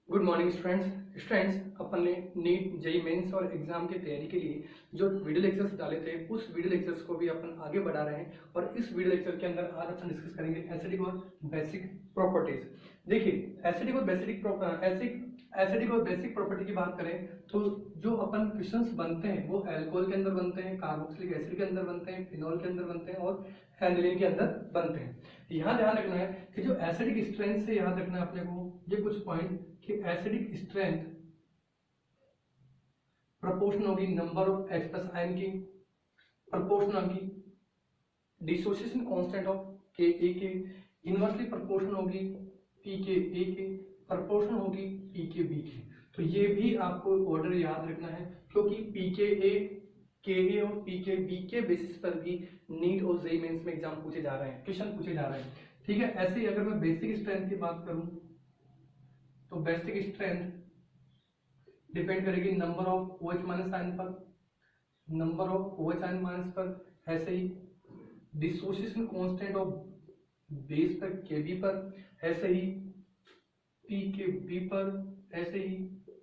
Good morning students अपन ने NEET JEE mains और exam की तैयारी के लिए जो वीडियो लेक्चर्स डाले थे उस वीडियो लेक्चर्स को भी अपन आगे बढ़ा रहे हैं और इस वीडियो लेक्चर के अंदर आज अपन डिस्कस करेंगे एसिडिक और बेसिक प्रॉपर्टीज। देखिए एसिडिक और बेसिक प्रॉपर्टी की बात करें तो जो अपन क्वेश्चंस बनते हैं वो अल्कोहल के अंदर बनते हैं, कार्बोक्सिलिक एसिड के अंदर बनते हैं, फिनॉल के अंदर बनते हैं और एनिलीन के अंदर बनते हैं। यहाँ ध्यान रखना है कि जो एसिडिक स्ट्रेंथ से याद रखना है अपने को ये कुछ पॉइंट कि एसिडिक स्ट्रेंथ प्रोपोर्शन होगी number of H plus ion की, प्रोपोर्शन होगी डिसोसिएशन कांस्टेंट ऑफ Ka के, इनवर्सली प्रोपोर्शन होगी pKa के, प्रोपोर्शन होगी pKb की। तो ये भी आपको ऑर्डर याद रखना है क्योंकि pKa, Ka और pKb के बेसिस पर भी नीट और जेईई मेंस में एग्जाम पूछे जा रहे हैं, क्वेश्चन पूछे जा रहे हैं। ठीक है, ऐसे ही अगर मैं बेसिक स्ट्रेंथ की बात करूं तो बेसिक स्ट्रेंथ डिपेंड करेगी number of OH minus ion पर, number of OH ion minus पर, ऐसे ही डिसोसिएशन कांस्टेंट ऑफ बेस पर Kb पर, ऐसे ही pKb पर, ऐसे ही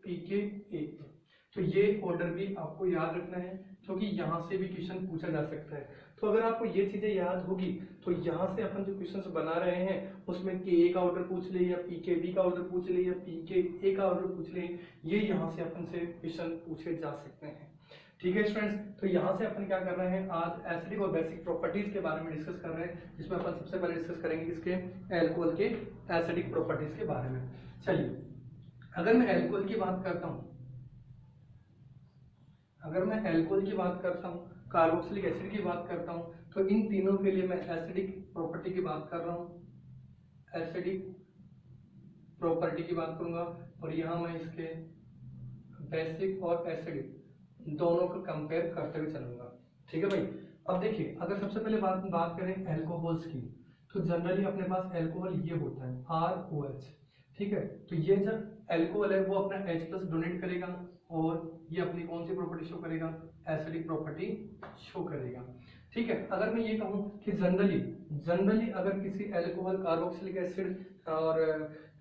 pKa पर। तो ये ऑर्डर भी आपको याद रखना है क्योंकि यहाँ से भी क्वेश्चन पूछा जा सकता है। तो अगर आपको ये चीजें याद होगी तो यहाँ से अपन जो क्वेश्चंस बना रहे हैं उसमें Ka का ऑर्डर पूछ ले या pKb का ऑर्डर पूछ ले या pKa का ऑर्डर पूछ ले, ये यहाँ से अपन से क्वेश्चन पूछे जा सकते हैं। ठीक है स्टूडेंट्स, तो यहाँ से अपन क्या कर रहे हैं, आज एसिडिक और बेसिक प्रॉपर्टीज के बारे में डिस्कस कर रहे हैं, जिसमें अपन सबसे पहले डिस्कस करेंगे इसके एल्कोहल के एसिडिक प्रॉपर्टीज के बारे में। चलिए, अगर मैं एल्कोहल की बात करता हूँ, अगर मैं एल्कोहल की बात करता हूँ, कार्बोक्सिलिक एसिड की बात करता हूँ, तो इन तीनों के लिए मैं एसिडिक प्रॉपर्टी की बात कर रहा हूँ, एसिडिक प्रॉपर्टी की बात करूंगा और यहाँ मैं इसके बेसिक और एसिडिक दोनों को कंपेयर करते हुए चलूंगा। ठीक है भाई। अब देखिए, अगर सबसे पहले बात करें एल्कोहल्स की तो जनरली अपने पास एल्कोहल ये होता है ROH। ठीक है, तो ये जब एल्कोहल है वो अपना H प्लस डोनेट करेगा और ये अपनी कौन सी प्रॉपर्टी शो करेगा, एसिडिक प्रॉपर्टी शो करेगा। ठीक है, अगर मैं ये कहूँ कि जनरली अगर किसी एल्कोहल, कार्बोक्सिलिक एसिड और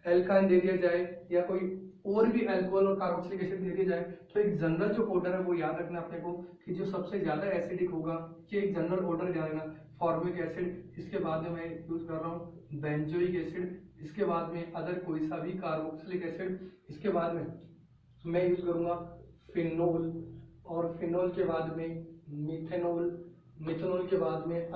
एल्काइन दे दिया जाए या कोई और भी अल्कोहल और कार्बोक्सिलिक एसिड दे दिया जाए तो एक जनरल जो ऑर्डर है वो याद रखना अपने को कि जो सबसे ज्यादा एसिडिक होगा, ये एक जनरल ऑर्डर याद रखना, फॉर्मिक एसिड, इसके बाद में मैं यूज कर रहा हूँ बेंजोइक एसिड, इसके बाद में अदर कोई सा भी कार्बोक्सिलिक एसिड, इसके बाद में मैं यूज करूंगा फिनोल और फिनोल के बाद में मिथेनॉल, मिथेनॉल के बाद में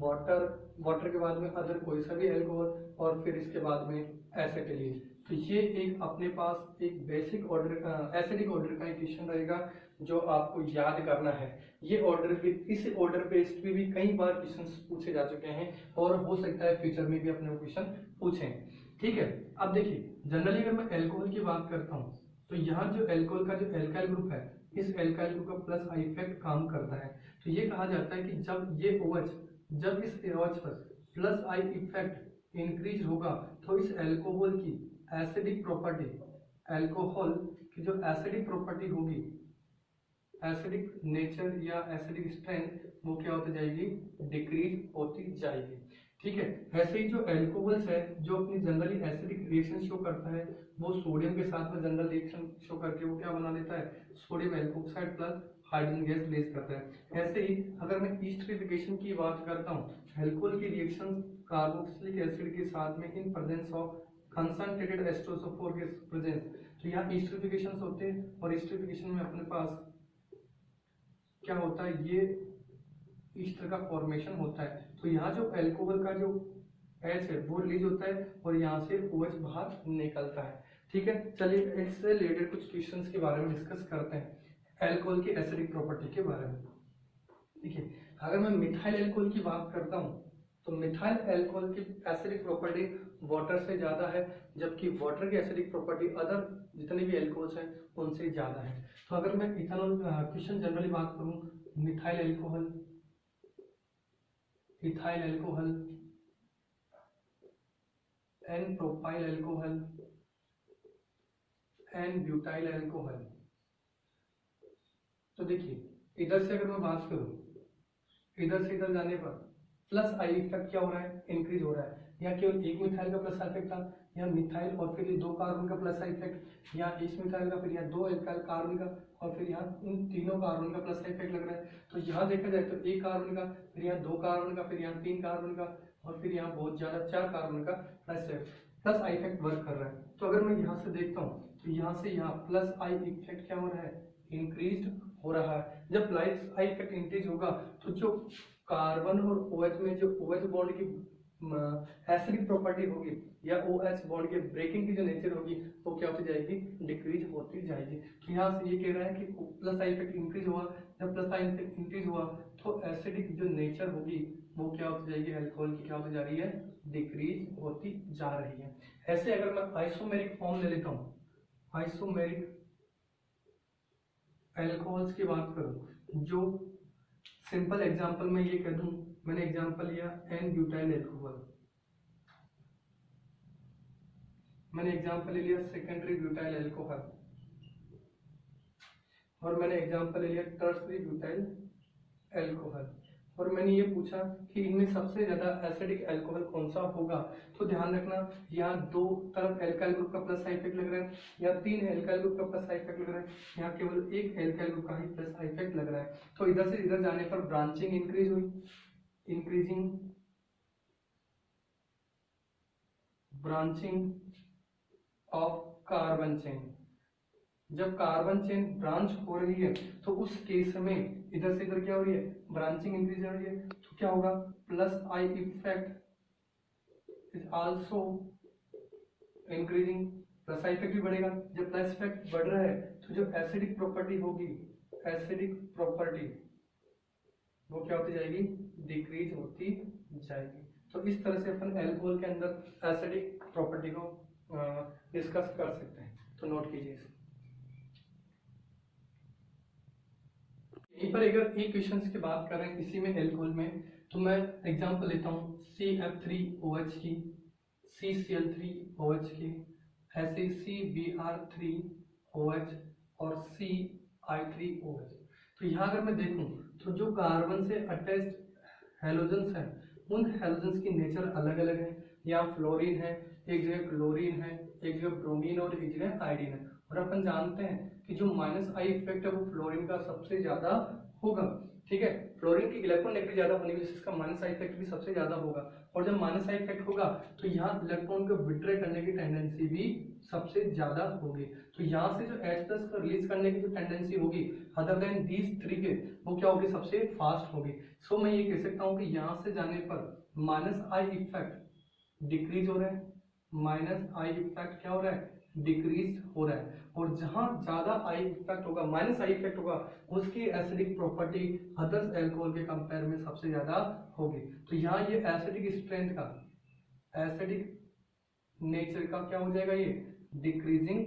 वाटर, वाटर के बाद में अदर कोई सा भी एल्कोहल और फिर इसके बाद में एसिटिलीन। तो ये एक अपने पास एक बेसिक ऑर्डर एसिडिक ऑर्डर का इक्वेशन रहेगा जो आपको याद करना है। ये ऑर्डर भी, इस ऑर्डर बेस्ड भी कई बार क्वेश्चंस पूछे जा चुके हैं और हो सकता है फ्यूचर में भी अपने क्वेश्चन पूछें। ठीक है, अब देखिए जनरली अगर मैं एल्कोहल की बात करता हूँ तो यहाँ जो एल्कोहल का जो एल्काइल ग्रुप है, इस एल्काइल ग्रुप का प्लस आई इफेक्ट काम करता है। तो ये कहा जाता है कि जब ये OH, जब इस OH पर प्लस आई इफेक्ट इंक्रीज होगा तो इस एल्कोहल की एसिडिक प्रॉपर्टी, एल्कोहल की जो एसिडिक प्रॉपर्टी होगी, एसिडिक नेचर या एसिडिक स्ट्रेंथ, वो क्या होती जाएगी, डिक्रीज होती जाएगी। ठीक है, ऐसे ही जो एल्कोहल्स है जो अपनी जनरली एसिडिक रिएक्शन शो करता है वो सोडियम के साथ में जनरल रिएक्शन शो करके वो क्या बना देता है, sodium alkoxide plus hydrogen gas release करता है। ऐसे ही अगर मैं ईस्टरिफिकेशन की बात करता हूँ, एल्कोहल की रिएक्शन कार्बोक्सिलिक एसिड के साथ में इन प्रेजेंस ऑफ कंसंट्रेटेड एस्टोसोफोर के प्रेजेंस, तो यहाँ ईस्टरिफिकेशन होते हैं और ईस्टरिफिकेशन में अपने पास क्या होता है, ये ईस्टर का फॉर्मेशन होता है। तो यहाँ जो एल्कोहल का जो H है वो रिलीज होता है और यहाँ से OH बाहर निकलता है। ठीक है, चलिए इससे रिलेटेड कुछ क्वेश्चंस के बारे में डिस्कस करते हैं, एल्कोहल की एसिडिक प्रॉपर्टी के बारे में। देखिए, अगर मैं मिथाइल एल्कोहल की बात करता हूँ तो मिथाइल एल्कोहल की एसिडिक प्रॉपर्टी वाटर से ज्यादा है, जबकि वाटर की एसिडिक प्रॉपर्टी अदर जितने भी एल्कोहल्स हैं उनसे ज्यादा है। तो अगर मैं इथेनॉल क्वेश्चन जनरली बात करूँ, methyl alcohol, ethyl alcohol, n propyl alcohol, n butyl alcohol, तो देखिए इधर से अगर मैं बात करूं, इधर से इधर जाने पर प्लस आई इफेक्ट क्या हो रहा है, इंक्रीज हो रहा है। यहाँ केवल एक मिथाइल का प्लस इफेक्ट था, यहाँ मिथाइल और फिर ये 2 कार्बन का प्लस इफेक्ट, यहाँ इस मिथाइल का, फिर यहाँ 2 एल्काइल कार्बन का, और फिर यहाँ इन तीनों कार्बन का प्लस इफेक्ट लग रहा है। तो यहाँ देखा जाए तो 1 कार्बन का, फिर यहाँ 2 कार्बन का, फिर यहाँ 3 कार्बन का, और फिर यहाँ बहुत ज्यादा 4 कार्बन का प्लस आई इफेक्ट वर्क कर रहा है। तो अगर मैं यहाँ से देखता हूँ तो यहाँ से यहाँ प्लस आई इफेक्ट क्या हो रहा है, इंक्रीज हो रहा है। जब प्लस आई इफेक्ट इंक्रीज होगा तो जो कार्बन और OH में जो OH बॉन्ड की एसिडिक प्रॉपर्टी होगी या OH बॉन्ड के ब्रेकिंग की जो नेचर होगी वो क्या होती जाएगी, डिक्रीज होती जाएगी। तो यहाँ से ये कह रहा है कि प्लस आई इफेक्ट इंक्रीज हुआ, जब प्लस आई इफेक्ट इंक्रीज हुआ तो एसिडिक जो नेचर होगी वो क्या होती जाएगी, अल्कोहल की क्या होती जा रही है, डिक्रीज होती जा रही है। ऐसे अगर मैं आइसोमेरिक फॉर्म ले लेता हूँ, आइसोमेरिक अल्कोहल्स की बात करूं, जो सिंपल एग्जांपल में ये कह दूं, मैंने एग्जांपल लिया एन ब्यूटाइल अल्कोहल, मैंने एग्जांपल ले लिया सेकेंडरी ब्यूटाइल अल्कोहल, और मैंने एग्जांपल ले लिया टर्सरी ब्यूटाइल अल्कोहल, और मैंने ये पूछा कि इनमें सबसे ज्यादा एसिडिक अल्कोहल कौन सा होगा। तो ध्यान रखना यहाँ 2 तरफ एल्काइल ग्रुप का प्लस इफेक्ट लग रहा है, यहाँ 3 एल्काइल ग्रुप का प्लस इफेक्ट लग रहा है, यहाँ केवल 1 एल्काइल ग्रुप का ही प्लस इफेक्ट लग रहा है। तो इधर से इधर जाने पर ब्रांचिंग इंक्रीज हुई, increasing branching of carbon chain. जब कार्बन चेन ब्रांच हो रही है तो उस केस में इधर से इधर क्या हो रही है, ब्रांचिंग इंक्रीज हो रही है, तो क्या होगा, plus I effect is also increasing, plus I effect भी बढ़ेगा। जब प्लस इफेक्ट बढ़ रहा है तो जो एसिडिक प्रॉपर्टी होगी, एसिडिक प्रॉपर्टी वो क्या होती जाएगी, डिक्रीज होती जाएगी। तो इस तरह से अपन अल्कोहल के अंदर एसिडिक प्रॉपर्टी को डिस्कस कर सकते हैं। तो नोट कीजिए इसे। यहीं पर अगर एक क्वेश्चन की बात कर रहे हैं इसी में अल्कोहल में, तो मैं एग्जांपल लेता हूँ CF3OH की, CCl3OH की, ऐसे CBr3OH और CI3OH। तो यहाँ अगर मैं देखूं तो जो कार्बन से अटैच्ड हेलोजेंस हैं उन हेलोजेंस की नेचर अलग अलग है। यहाँ फ्लोरीन है, एक जगह क्लोरीन है, एक जगह ब्रोमीन और एक जगह आयोडीन है। और अपन जानते हैं कि जो माइनस आई इफेक्ट है वो फ्लोरीन का सबसे ज्यादा होगा, ठीक है। फ्लोरीन की इलेक्ट्रॉननेगेटिविटी ज्यादा होने की वजह से इसका माइनस आई इफेक्ट भी सबसे ज्यादा होगा, और जब माइनस आई इफेक्ट होगा तो यहाँ इलेक्ट्रॉन को विड्रॉ करने की टेंडेंसी भी सबसे ज्यादा होगी। तो यहाँ से जो H+ को रिलीज करने की जो टेंडेंसी होगी अदर देन दीज 3 के, वो क्या होगी, सबसे फास्ट होगी। सो मैं ये कह सकता हूँ कि यहाँ से जाने पर माइनस आई इफेक्ट डिक्रीज हो रहा है, माइनस आई इफेक्ट क्या हो रहा है, डिक्रीज हो रहा है। और जहां ज्यादा आई इफेक्ट होगा, माइनस आई इफेक्ट होगा, उसकी एसिडिक प्रॉपर्टी अदर्स अल्कोहल के कंपेयर में सबसे ज्यादा होगी। तो यहाँ ये एसिडिक स्ट्रेंथ का, एसिडिक नेचर का क्या हो जाएगा, ये डिक्रीजिंग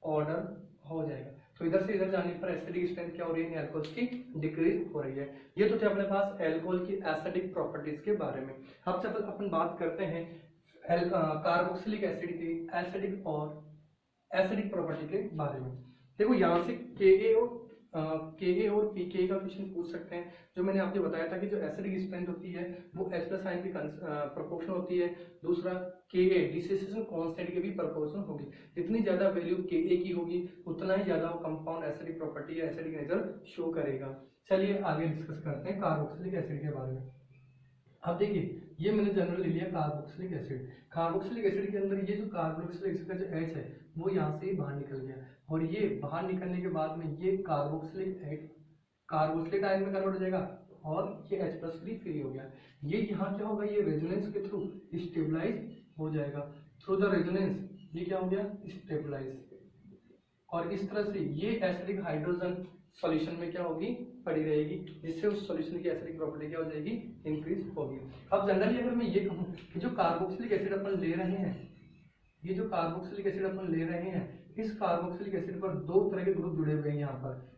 ऑर्डर हो जाएगा। तो इधर से इधर जाने पर एसिडिक स्ट्रेंथ क्या हो रही है, अल्कोहल की डिक्रीज हो रही है। ये तो थे अपने पास अल्कोहल की एसिडिक प्रॉपर्टीज के बारे में। अब जब अपन बात करते हैं कार्बोक्सिलिक एसिड की एसिडिक और एसिडिक प्रॉपर्टी के बारे में। देखो यहाँ से Ka और pKa का क्वेश्चन पूछ सकते हैं। जो मैंने आपको बताया था कि जो एसिडिक स्ट्रेंथ होती है वो H+ आयन की प्रोपोर्शन होती है। दूसरा Ka डिसोसिएशन कांस्टेंट की भी प्रोपोर्शन होगी। जितनी ज्यादा वैल्यू Ka की होगी उतना ही ज्यादा वो कंपाउंड एसिडिक प्रॉपर्टी या एसिडिक नेचर शो करेगा। चलिए आगे डिस्कस करते हैं कार्बोक्सिलिक एसिड के बारे में। अब देखिए ये मैंने जनरल ले लिया कार्बोक्सिलिक एसिड। कार्बोक्सिलिक एसिड के अंदर ये जो कार्बोक्सिलिक एसिड का जो H है वो यहाँ से बाहर निकल गया, और ये बाहर निकलने के बाद में ये कार्बोक्सिलेट आयन में कन्वर्ट हो जाएगा और ये H+ फ्री हो गया। ये यहाँ क्या होगा, ये रेजोनेंस के थ्रू स्टेबलाइज हो जाएगा। थ्रू द रेजोनेंस ये क्या हो गया, स्टेबलाइज। और इस तरह से ये एसिडिक हाइड्रोजन सॉल्यूशन में क्या होगी, पड़ी रहेगी, जिससे उस सॉल्यूशन की एसिडिक प्रॉपर्टी क्या हो जाएगी, इंक्रीज होगी। अब जनरली अगर मैं ये कहूँ कि जो कार्बोक्सिलिक एसिड अपन ले रहे हैं, ये जो कार्बोक्सिलिक एसिड अपन ले रहे हैं, इस कार्बोक्सिलिक एसिड पर 2 तरह के ग्रुप जुड़े हुए हैं। यहाँ पर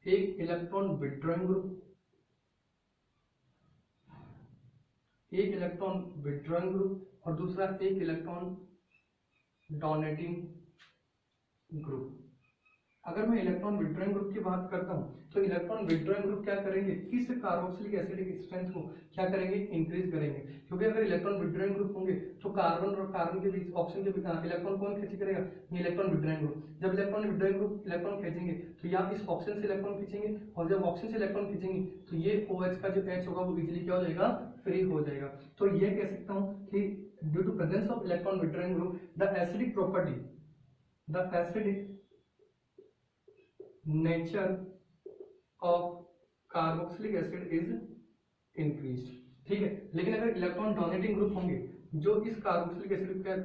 एक इलेक्ट्रॉन विड्रॉइंग ग्रुप, एक इलेक्ट्रॉन विड्रॉइंग ग्रुप, और दूसरा एक इलेक्ट्रॉन डोनेटिंग ग्रुप। अगर मैं इलेक्ट्रॉन विड्रॉइंग ग्रुप की बात करता हूँ तो इलेक्ट्रॉन विड्रॉइंग ग्रुप क्या करेंगे, इस कार्बोक्सिलिक एसिड की स्ट्रेंथ को क्या करेंगे, इंक्रीज करेंगे। क्योंकि अगर इलेक्ट्रॉन विड्रॉइंग ग्रुप होंगे तो कार्बन और कार्बन के बीच ऑक्सीजन के बीच इलेक्ट्रॉन कौन खींची करेगा, ये इलेक्ट्रॉन विड्रॉइंग ग्रुप। जब इलेक्ट्रॉन विड्रॉइंग ग्रुप इलेक्ट्रॉन खींचेंगे तो यहाँ इस ऑक्सीजन से इलेक्ट्रॉन खींचेंगे, और जब ऑक्सीजन से इलेक्ट्रॉन खींचेंगे तो ये OH का जो H होगा वो इजिली क्या हो जाएगा, फ्री हो जाएगा। तो ये कह सकता हूँ कि due to presence of electron withdrawing group the acidic property, the acidic nature of carboxylic acid is increase. ठीक है, लेकिन अगर इलेक्ट्रॉन डोनेटिंग ग्रुप होंगे जो इस कार्बोक्सिलिक एसिड का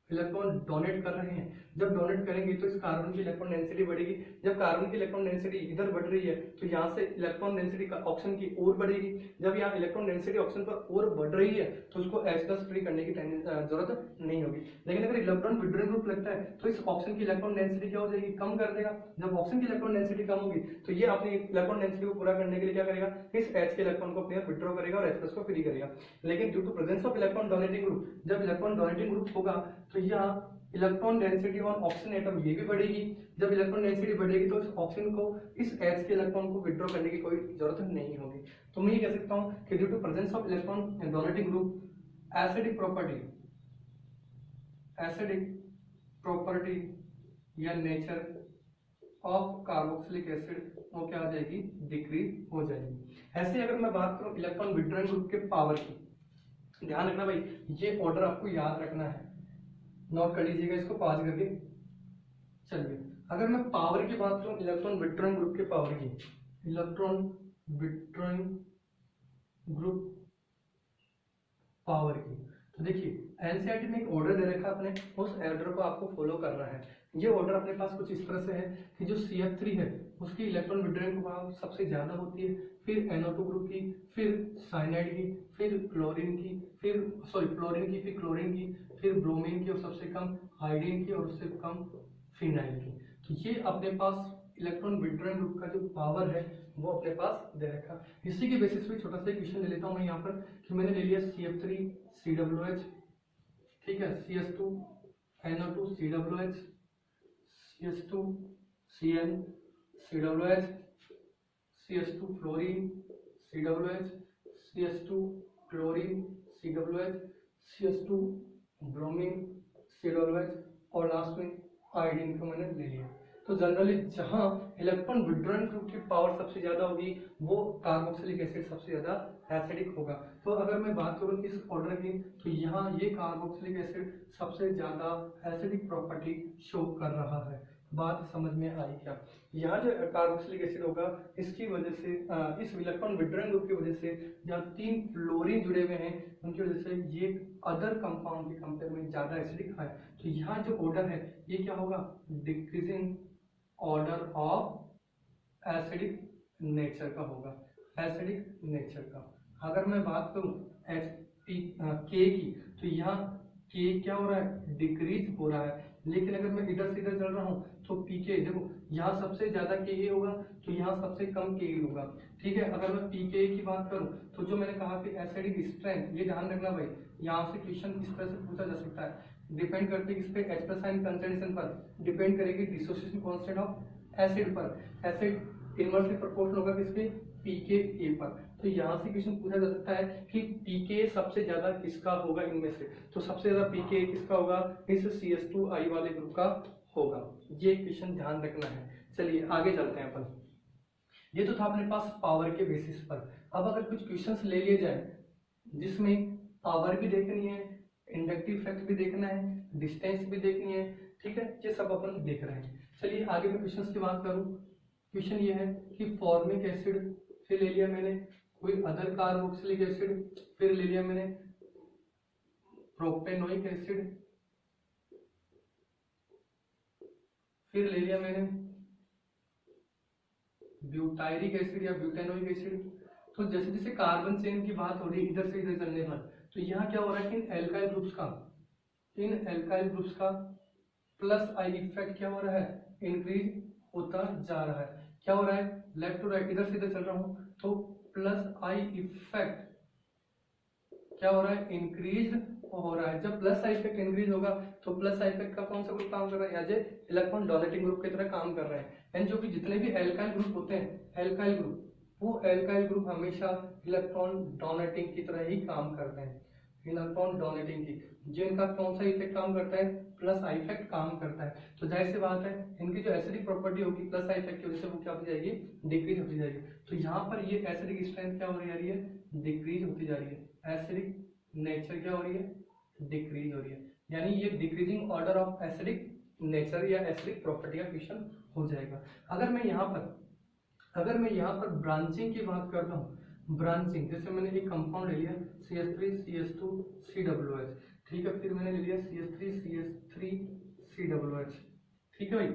इलेक्ट्रॉन डोनेट कर रहे हैं, जब डोनेट करेंगे तो इस कार्बन की इलेक्ट्रॉन डेंसिटी बढ़ेगी। जब कार्बन की इलेक्ट्रॉन डेंसिटी इधर बढ़ रही है तो यहाँ से इलेक्ट्रॉन डेंसिटी ऑक्सीजन की ओर बढ़ेगी। जब यहाँ इलेक्ट्रॉन डेंसिटी ऑक्सीजन पर और बढ़ रही है तो उसको H+ फ्री करने की जरूरत नहीं होगी। लेकिन अगर इलेक्ट्रॉन विड्रॉइंग ग्रुप लगता है तो इस ऑक्सीजन की इलेक्ट्रॉन डेंसिटी क्या हो जाएगी, कम कर देगा। जब ऑक्सीजन की इलेक्ट्रॉन डेंसिटी कम होगी तो ये अपनी इलेक्ट्रॉन डेंसिटी को पूरा करने के लिए क्या करेगा, इस H के इलेक्ट्रॉन को अपने विड्रॉ करेगा और H+ को फ्री करेगा। लेकिन due to presence of electron donating group, जब इलेक्ट्रॉन डोनेटिंग ग्रुप होगा तो यहाँ electron density on oxygen atom ये भी बढ़ेगी। जब इलेक्ट्रॉन डेंसिटी बढ़ेगी तो इस ऑक्सीजन को इस H के इलेक्ट्रॉन को विड्रॉ करने की कोई जरूरत नहीं होगी। तो मैं ये कह सकता हूँ कि due to presence of electron donating group acidic property या नेचर ऑफ कार्बोक्सिलिक एसिड वो क्या हो जाएगी, डिक्रीज हो जाएगी। ऐसे अगर मैं बात करूं इलेक्ट्रॉन विड्रॉइंग ग्रुप के पावर की, ध्यान रखना भाई, ये ऑर्डर आपको याद रखना है, नोट कर लीजिएगा इसको पॉज करके। चलिए अगर मैं पावर की बात करूं इलेक्ट्रॉन विड्रॉइंग ग्रुप के पावर की, इलेक्ट्रॉन विड्रॉइंग ग्रुप पावर की, तो देखिए एनसीईआरटी में एक ऑर्डर दे रखा है अपने, उस ऑर्डर को आपको फॉलो करना है। ये ऑर्डर अपने पास कुछ इस तरह से है कि जो CF3 है उसकी इलेक्ट्रॉन विड्रॉइंग पावर सबसे ज्यादा होती है, फिर NO2 ग्रुप की, फिर साइनाइड की, फिर क्लोरीन की, फिर फ्लोरीन की, फिर क्लोरीन की, फिर ब्रोमीन की, और सबसे कम आयोडीन की, और उससे कम फिनाइल की। तो ये अपने पास इलेक्ट्रॉन विड्रॉइंग ग्रुप का जो पावर है वो अपने पास दे रखा। इसी के बेसिस पे छोटा सा क्वेश्चन ले लेता हूँ मैं यहाँ पर कि मैंने ले लिया CF3 COOH, ठीक है, CS2 NO2 COOH, CS2 CN COOH, CS2 fluorine COOH, CS2 chlorine COOH, CS2 bromine COOH, और लास्ट में आयोडीन को मैंने ले लिया। तो जनरली जहां इलेक्ट्रॉन विड्रॉइंग ग्रुप की पावर सबसे ज्यादा होगी वो कार्बोक्सिलिक एसिड सबसे ज्यादा एसिडिक होगा। तो अगर मैं बात करूं इस ऑर्डर की तो यहाँ ये कार्बोक्सिलिक एसिड सबसे ज्यादा एसिडिक प्रॉपर्टी शो कर रहा है। बात समझ में आई क्या? यहाँ जो कार्बोक्सिलिक एसिड होगा इसकी वजह से इस इलेक्ट्रॉन विड्रॉइंग ग्रुप की वजह से जहाँ 3 फ्लोरीन जुड़े हुए हैं उनकी वजह से ये अदर कंपाउंड के कंपेयर में ज्यादा एसिडिक है। तो यहाँ जो ऑर्डर है ये क्या होगा, decreasing order of acidic nature का होगा, एसिडिक नेचर का। अगर मैं बात करूं के की तो यहाँ के क्या हो रहा है, डिक्रीज हो रहा है। लेकिन अगर मैं इधर से इधर चल रहा हूँ तो पीके देखो यहाँ सबसे ज्यादा के होगा तो यहाँ सबसे कम के होगा। ठीक है, अगर मैं पीके की बात करूं तो जो मैंने कहा कि एसिडिक स्ट्रेंथ, ये ध्यान रखना भाई, यहाँ से क्वेश्चन इस तरह से पूछा जा सकता है, डिपेंड करते किस पे, H+ आयन कंसंट्रेशन पर, डिपेंड करेगी डिसोसिएशन कांस्टेंट ऑफ एसिड पर। एसिड इनवर्सली प्रोपोर्शनल होगा किसके, pKa पर। तो यहाँ से क्वेश्चन पूछा जा सकता है कि pKa सबसे ज्यादा किसका होगा इनमें से, तो सबसे ज्यादा pKa किसका होगा, इस CS2I वाले ग्रुप का होगा। ये क्वेश्चन ध्यान रखना है। चलिए आगे चलते हैं अपन। ये तो था अपने पास पावर के बेसिस पर। अब अगर कुछ क्वेश्चंस ले लिए जाए जिसमें पावर भी देखनी है, इंडक्टिव इफेक्ट भी देखना है, डिस्टेंस भी देखनी है, ठीक है, ये सब अपन देख रहे हैं। चलिए आगे मैं क्वेश्चंस की बात करूं। क्वेश्चन ये है कि फॉर्मिक एसिड फिर ले लिया मैंने, कोई अदर कार्बोक्सिलिक एसिड फिर ले लिया मैंने, प्रोपेनोइक एसिड फिर ले लिया मैंने, ब्यूटायरिक एसिड या ब्यूटेनोइक एसिड। तो जैसे जैसे कार्बन चेन की बात हो रही है इधर से इधर चलने पर, तो यहाँ क्या हो रहा है, इन एल्काइल ग्रुप्स का प्लस आई इफेक्ट क्या हो रहा है, इंक्रीज होता जा रहा है। क्या हो रहा है, लेफ्ट टू राइट इधर से इधर चल रहा हूं तो प्लस आई इफेक्ट क्या हो रहा है, इंक्रीज हो रहा है। जब प्लस आई इफेक्ट इंक्रीज होगा तो प्लस आई इफेक्ट का कौन सा ग्रुप काम कर रहा है, as a electron donating group की तरह काम कर रहे हैं। एंड जो कि जितने भी एल्काइल ग्रुप होते हैं, एल्काइल ग्रुप, वो एल्काइल ग्रुप हमेशा इलेक्ट्रॉन डोनेटिंग की तरह ही काम करते हैं, इलेक्ट्रॉन डोनेटिंग की। जिनका कौन सा इफेक्ट काम करता है, प्लस आई इफेक्ट काम करता है। तो जाहिर सी बात है इनकी जो एसिडिक प्रॉपर्टी होगी प्लस आई इफेक्ट की वजह से वो क्या होती जाएगी, डिक्रीज होती जाएगी। तो यहाँ पर ये एसिडिक स्ट्रेंथ क्या हो रही है, डिक्रीज होती जा रही है। एसिडिक नेचर क्या हो रही है, डिक्रीज हो रही है। यानी ये decreasing order of acidic nature या एसिडिक प्रॉपर्टी का क्वेश्चन हो जाएगा। अगर मैं यहाँ पर ब्रांचिंग की बात करता हूँ, ब्रांचिंग जैसे मैंने एक कंपाउंड ले लिया CH3 CH2 COOH, ठीक है, फिर मैंने ले लिया CH3 CH3 COOH, ठीक है भाई,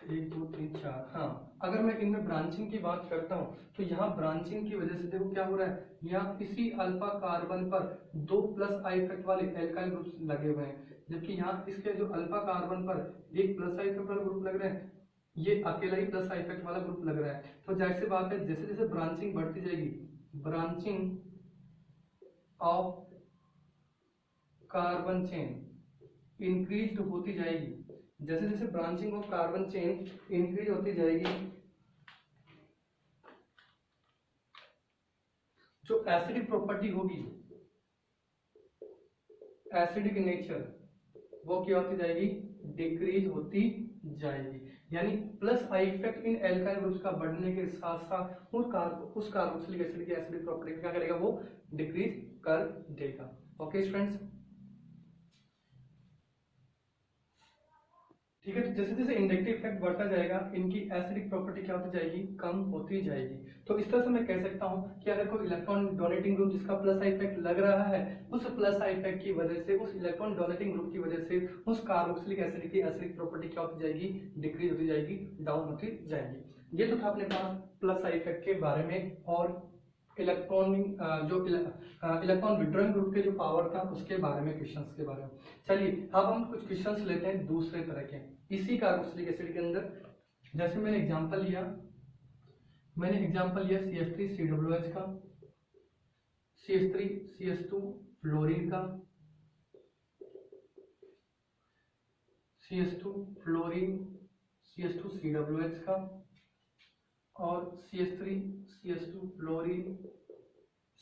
1 2 3 4। हाँ, अगर मैं इनमें ब्रांचिंग की बात करता हूँ तो यहाँ ब्रांचिंग की वजह से देखो क्या हो रहा है, यहाँ इसी अल्फा कार्बन पर 2 प्लस आई इफेक्ट वाले एल्काइल ग्रुप लगे हुए हैं, जबकि यहाँ इसके जो अल्फा कार्बन पर एक प्लस आई इफेक्ट वाला ग्रुप लग रहा है, ये अकेला ही प्लस आई इफेक्ट वाला ग्रुप लग रहा है। तो जाहिर सी बात है जैसे जैसे ब्रांचिंग बढ़ती जाएगी, branching of carbon chain increase होती जाएगी, जैसे जैसे branching of carbon chain increase होती जाएगी, जो एसिडिक प्रॉपर्टी होगी, एसिडिक नेचर, वो क्या होती जाएगी, डिक्रीज होती जाएगी। यानी plus I effect in alkyl groups का बढ़ने के साथ साथ उस कार्बोक्सिलिक एसिड की एसिडिक प्रॉपर्टी क्या करेगा, वो डिक्रीज कर देगा। ओके स्टूडेंट्स, ठीक है। तो जैसे जैसे इंडक्टिव इफेक्ट बढ़ता जाएगा इनकी एसिडिक प्रॉपर्टी क्या होती जाएगी, कम होती जाएगी। तो इस तरह से मैं कह सकता हूं कि अगर कोई इलेक्ट्रॉन डोनेटिंग ग्रुप जिसका प्लस आई इफेक्ट लग रहा है, उस प्लस आई इफेक्ट की वजह से, उस इलेक्ट्रॉन डोनेटिंग ग्रुप की वजह से उस कार्बोक्सिलिक एसिड की एसिडिक प्रॉपर्टी क्या होती जाएगी, डिक्रीज होती जाएगी, डाउन होती जाएगी। ये तो था अपने पास प्लस आई इफेक्ट के बारे में, और इलेक्ट्रॉन विड्रॉइंग ग्रुप के जो पावर था उसके बारे में, क्वेश्चंस के बारे में। चलिए अब हम कुछ क्वेश्चंस लेते हैं दूसरे तरह के इसी कार्बोक्सिलिक एसिड के अंदर। जैसे मैंने एग्जांपल लिया CH3 COOH का, CH3 CH2 फ्लोरीन का, CH2 फ्लोरीन CH2 COOH का, और CH3 CH2 फ्लोरीन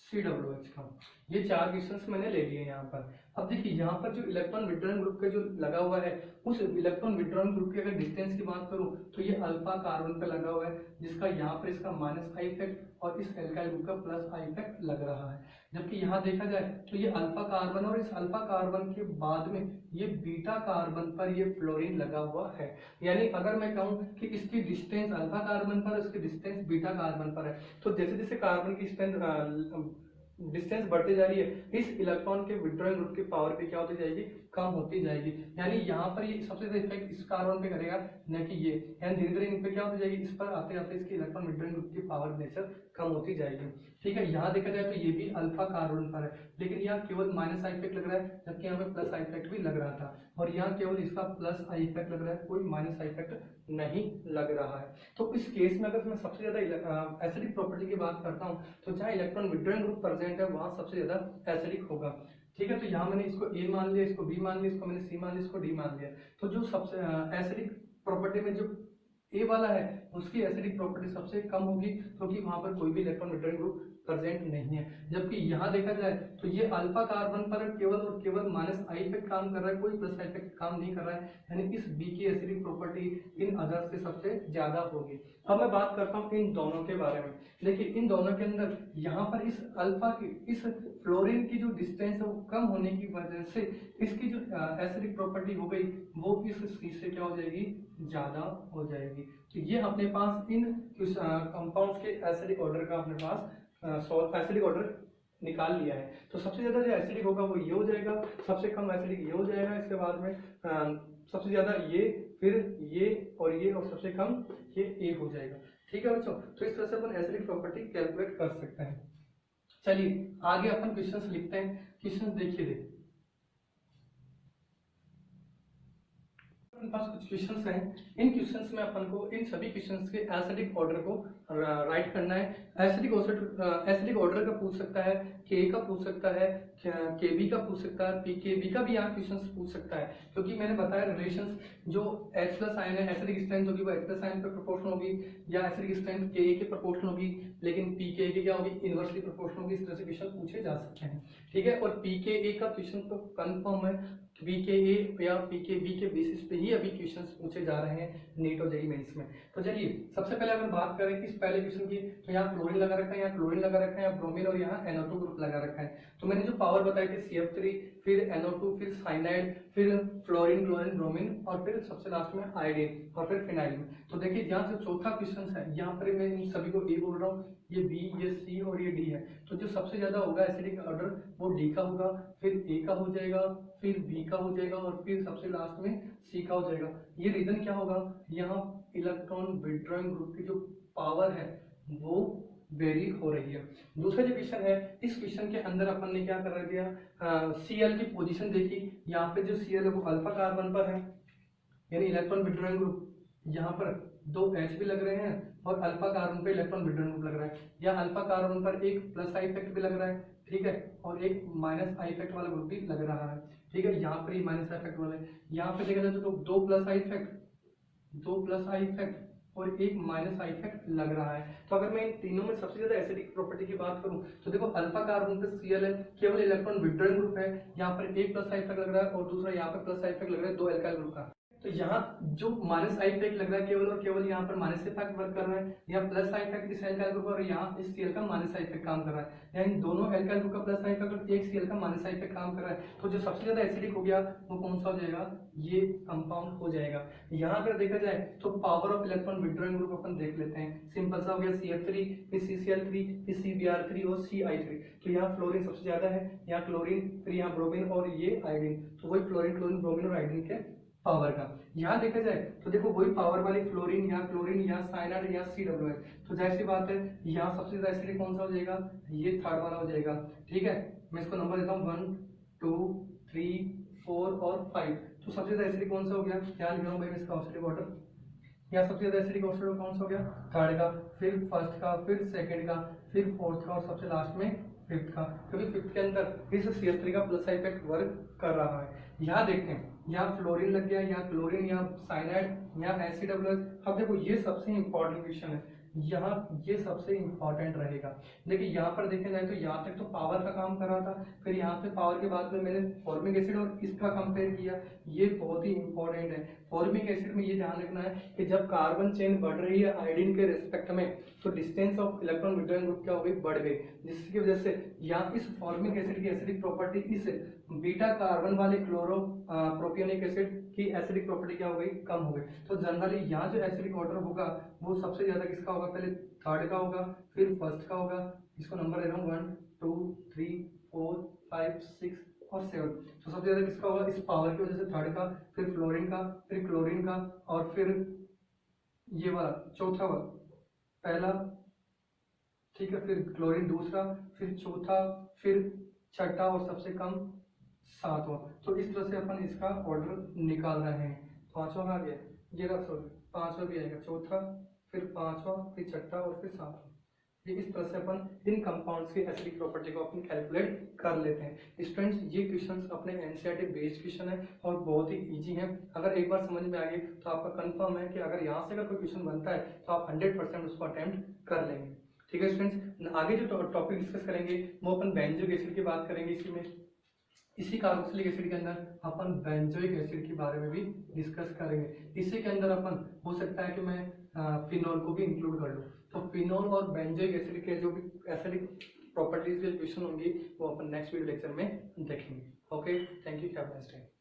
COOH का। ये 4 क्वेश्चंस मैंने ले लिए यहाँ पर। अब देखिए यहाँ पर जो इलेक्ट्रॉन विड्रॉइंग ग्रुप का जो लगा हुआ है, उस इलेक्ट्रॉन विड्रॉइंग ग्रुप की अगर डिस्टेंस की बात करूँ तो ये अल्फा कार्बन पे लगा हुआ है, जिसका यहाँ पर इसका माइनस आई इफेक्ट और इस एल्काइल ग्रुप का प्लस आई इफेक्ट लग रहा है। जबकि यहाँ देखा जाए तो ये अल्फा कार्बन और इस अल्फा कार्बन के बाद में ये बीटा कार्बन पर ये फ्लोरीन लगा हुआ है। यानी अगर मैं कहूँ कि इसकी डिस्टेंस अल्फा कार्बन पर, इसकी डिस्टेंस बीटा कार्बन पर है, तो जैसे जैसे कार्बन की डिस्टेंस बढ़ती जा रही है, इस इलेक्ट्रॉन के विड्रॉइंग ग्रुप की पावर भी क्या होती जाएगी, कम होती जाएगी। यानी यहाँ पर ये सबसे ज्यादा इफेक्ट इस कार्बन पे करेगा, न कि ये। यानी धीरे धीरे इन पे क्या होती जाएगी, इस पर आते आते इसकी इलेक्ट्रॉन विड्रॉइंग ग्रुप की पावर नेचर कम होती जाएगी। ठीक है, यहाँ देखा जाए तो ये भी अल्फा कार्बन पर है, लेकिन यहाँ केवल माइनस आई इफेक्ट लग रहा है, जबकि यहाँ पे प्लस आई इफेक्ट भी लग रहा था, और यहाँ केवल इसका प्लस आई इफेक्ट लग रहा है, कोई माइनस आई इफेक्ट नहीं लग रहा है। तो इस केस में अगर मैं सबसे ज्यादा एसिडिक प्रॉपर्टी की बात करता हूँ तो जहाँ इलेक्ट्रॉन विड्रॉइंग ग्रुप प्रेजेंट है वहां सबसे ज्यादा एसिडिक होगा। ठीक है, तो यहाँ मैंने इसको ए मान लिया, इसको बी मान लिया, इसको मैंने सी मान लिया, इसको डी मान लिया। तो जो सबसे एसिडिक प्रॉपर्टी में जो ए वाला है उसकी एसिडिक प्रॉपर्टी सबसे कम होगी, क्योंकि वहां पर कोई भी इलेक्ट्रॉन विड्रॉइंग ग्रुप प्रेजेंट नहीं है। जबकि यहाँ देखा जाए तो ये अल्फा कार्बन पर केवल और केवल माइनस आई इफेक्ट काम कर रहा है, कोई प्लस आई इफेक्ट काम नहीं कर रहा है। यानी इस बी की एसिडिक प्रॉपर्टी इन अदर से सबसे ज्यादा होगी। अब मैं बात करता हूँ इन दोनों के बारे में। देखिए इन दोनों के अंदर यहाँ पर इस अल्फा की, इस फ्लोरीन की जो डिस्टेंस है वो कम होने की वजह से इसकी जो एसिडिक प्रॉपर्टी हो गई वो इस सी से क्या हो जाएगी, ज्यादा हो जाएगी। तो ये अपने पास इन कंपाउंड्स के एसिडिक ऑर्डर का अपने पास एसिडिक ऑर्डर निकाल लिया है। तो सबसे ज्यादा जो एसिडिक होगा वो ये हो जाएगा, सबसे कम एसिडिक ये हो जाएगा, इसके बाद में सबसे ज्यादा ये, फिर ये और सबसे कम ये ए हो जाएगा। ठीक है बच्चों, तो इस तरह से अपन एसिडिक प्रॉपर्टी कैलकुलेट कर सकते हैं। चलिए आगे अपन क्वेश्चंस लिखते हैं। क्वेश्चंस देखिए, अपने पास कुछ क्वेश्चंस हैं। इन क्वेश्चंस में अपन को इन सभी क्वेश्चंस के एसिडिक ऑर्डर को राइट करना है। एसिडिक ऑर्डर का पूछ सकता है, के का पूछ सकता है, केबी का पूछ सकता है, पीकेबी का भी यहाँ क्वेश्चंस पूछ सकता है, क्योंकि मैंने बताया रिलेशंस जो H प्लस आयन है, एसिडिक स्ट्रेंथ होगी वो H प्लस आयन पे प्रोपोर्शनल होगी, या एसिडिक स्ट्रेंथ के के प्रोपोर्शनल होगी, लेकिन पीके की क्या होगी, इनवर्सली प्रोपोर्शनल होगी। इस तरह से क्वेश्चन पूछे जा सकते हैं, ठीक है। और पीके का क्वेश्चन तो कंफर्म है, पीके या पीकेबी के बेसिस पे ही अभी क्वेश्चंस पूछे जा रहे हैं नीट और जेईई मेंस में। तो चलिए सबसे पहले अगर बात करें इस पहले क्वेश्चन की, तो यहाँ क्लोरीन लगा रखा है, यहाँ क्लोरीन लगा रखा है, यहाँ ब्रोमीन और यहाँ NO2 ग्रुप लगा रखा है। तो मैंने जो पावर बताया कि CF3, फिर NO2, फिर साइनाइड, फिर फ्लोरीन, क्लोरीन, ब्रोमीन और फिर सबसे लास्ट में आयोडीन और फिर फिनाइल। तो देखिए यहाँ जो चौथा क्वेश्चन है, यहाँ पर मैं इन सभी को ए बोल रहा हूँ, ये बी, ये सी और ये डी है। तो जो सबसे ज्यादा होगा एसिडिक ऑर्डर वो डी का होगा, फिर ए का हो जाएगा, फिर बी का हो जाएगा और फिर सबसे लास्ट में सी का हो जाएगा। ये रीजन क्या होगा, यहाँ इलेक्ट्रॉन विड्रॉइंग ग्रुप की जो पावर है वो वेरी हो रही है। दूसरा जो क्वेश्चन है, इस क्वेश्चन के अंदर अपन ने क्या कर दिया, Cl की पोजीशन देखी। यहाँ पे जो Cl है वो अल्फा कार्बन पर है, यानी इलेक्ट्रॉन विड्रॉइंग ग्रुप। यहाँ पर दो H भी लग रहे हैं और अल्फा कार्बन पे इलेक्ट्रॉन विड्रॉइंग ग्रुप लग रहा है। या अल्फा कार्बन पर एक प्लस आई इफेक्ट भी लग रहा है, ठीक है, और एक माइनस आई इफेक्ट वाला ग्रुप भी लग रहा है, ठीक है। यहाँ पर ही माइनस आई इफेक्ट वाला है। यहाँ पे देखा जाए तो दो प्लस आई इफेक्ट और एक माइनस आई इफेक्ट लग रहा है। तो अगर मैं इन तीनों में सबसे ज्यादा एसिडिक प्रॉपर्टी की बात करूं तो देखो अल्फा कार्बन पे Cl है, केवल इलेक्ट्रॉन विड्रॉइंग ग्रुप है। यहाँ पर एक प्लस आई इफेक्ट लग रहा है और दूसरा यहाँ पर प्लस आई इफेक्ट लग रहा है दो एल्काइल ग्रुप का। तो यहाँ जो माइनस आई इफेक्ट लग रहा है केवल और केवल यहाँ पर माइनस इफेक्ट वर्क कर रहा है, यहाँ प्लस आई इफेक्ट इस एल्काइल ग्रुप और यहाँ इस Cl का माइनस आई इफेक्ट काम कर रहा है। यहाँ इन दोनों एल्काइल ग्रुप का प्लस आई इफेक्ट और एक Cl का माइनस आई इफेक्ट काम कर रहा है। तो जो सबसे ज्यादा एसिडिक हो गया वो कौन सा हो जाएगा, ये कंपाउंड हो जाएगा। यहाँ अगर देखा जाए तो power of electron withdrawing group अपन देख लेते हैं। सिंपल सा हो गया, CF3, फिर CCl3, फिर CBr3 और CI3। तो यहाँ फ्लोरीन सबसे ज्यादा है, यहाँ क्लोरीन, फिर यहाँ ब्रोमीन और ये आयोडीन। तो वही फ्लोरीन, क्लोरीन, ब्रोमीन और आयोडीन के पावर का यहाँ देखा जाए तो देखो वही पावर वाली फ्लोरीन, यहाँ क्लोरीन, यहाँ साइनाइड, यहाँ CWH। तो जाहिर सी बात है यहाँ सबसे ज्यादा एसिडिक कौन सा हो जाएगा, ये थर्ड वाला हो जाएगा, ठीक है। मैं इसको नंबर देता हूँ 1, 2, 3, 4 और 5। तो सबसे ज्यादा एसिडिक कौन सा हो गया, क्या लिख रहा हूँ भाई इसका एसिडिक ऑर्डर। यहाँ सबसे ज्यादा एसिडिक ऑर्डर कौन सा हो गया, थर्ड का, फिर फर्स्ट का, फिर सेकंड का, फिर फोर्थ का और सबसे लास्ट में फिफ्थ का, क्योंकि फिफ्थ के अंदर इस CF3 का प्लस इफेक्ट वर्क कर रहा है। यहाँ देखते हैं, यहाँ फ्लोरीन लग गया, यहाँ क्लोरीन, यहाँ साइनाइड, यहाँ CWH। अब देखो ये सबसे इंपॉर्टेंट क्वेश्चन है, यहाँ ये सबसे इंपॉर्टेंट रहेगा। देखिए यहाँ पर देखा जाए तो यहाँ तक तो पावर का काम कर रहा था, फिर यहाँ पे पावर के बाद में मैंने फॉर्मिक एसिड और इसका कंपेयर किया। ये बहुत ही इंपॉर्टेंट है। फॉर्मिक एसिड में ये ध्यान रखना है कि जब कार्बन चेन बढ़ रही है आयोडीन के रिस्पेक्ट में तो distance of electron withdrawing group क्या हो गई, बढ़ गई, जिसकी वजह से यहाँ इस फॉर्मिक एसिड की एसिडिक प्रॉपर्टी इस बीटा कार्बन वाले क्लोरो प्रोपियोनिक एसिड की एसिडिक प्रॉपर्टी क्या हो गई, कम हो गई। तो जनरली यहाँ जो एसिडिक ऑर्डर होगा वो सबसे ज्यादा किसका होगा, पहले थर्ड का होगा, फिर फर्स्ट का होगा। इसको नंबर दे रहा हूँ 1, 2, 3, 4, 5, 6 और 7। तो सबसे ज्यादा किसका होगा, इस पावर की वजह से थर्ड का, फिर फ्लोरीन का, फिर क्लोरीन का और फिर ये वाला चौथा वाला पहला, ठीक है, फिर क्लोरीन दूसरा, फिर चौथा, फिर छठा और सबसे कम सातवां। तो इस तरह से अपन इसका ऑर्डर निकाल रहे हैं। पांचवा आ गया, ये रहा, सॉरी पांचवा भी आएगा, चौथा, फिर पांचवा, फिर छठा और फिर सातवां। ये इस तरह से अपन इन कंपाउंड्स की एसिडिक प्रॉपर्टी को अपन कैलकुलेट कर लेते हैं। स्टूडेंट्स ये क्वेश्चंस अपने एनसीईआरटी बेस्ड क्वेश्चन है और बहुत ही इजी है। अगर एक बार समझ में आ गई तो आपका कंफर्म है कि अगर यहाँ से अगर कोई क्वेश्चन बनता है तो आप 100% उसको अटेम्प्ट कर लेंगे। ठीक है स्टूडेंट्स, आगे जो टॉपिक डिस्कस करेंगे वो अपन बेंजोइक एसिड की बात करेंगे। इसी कार्बोक्सिलिक एसिड के अंदर अपन बेंजोइक एसिड के बारे में भी डिस्कस करेंगे। इसी के अंदर अपन हो सकता है कि मैं फिनॉल को भी इंक्लूड कर लूँ। तो फिनॉल और बेंजोइक एसिड के जो भी एसिडिक प्रॉपर्टीज के क्वेश्चन होंगे वो अपन नेक्स्ट वीडियो लेक्चर में देखेंगे। Okay, thank you, have a nice day.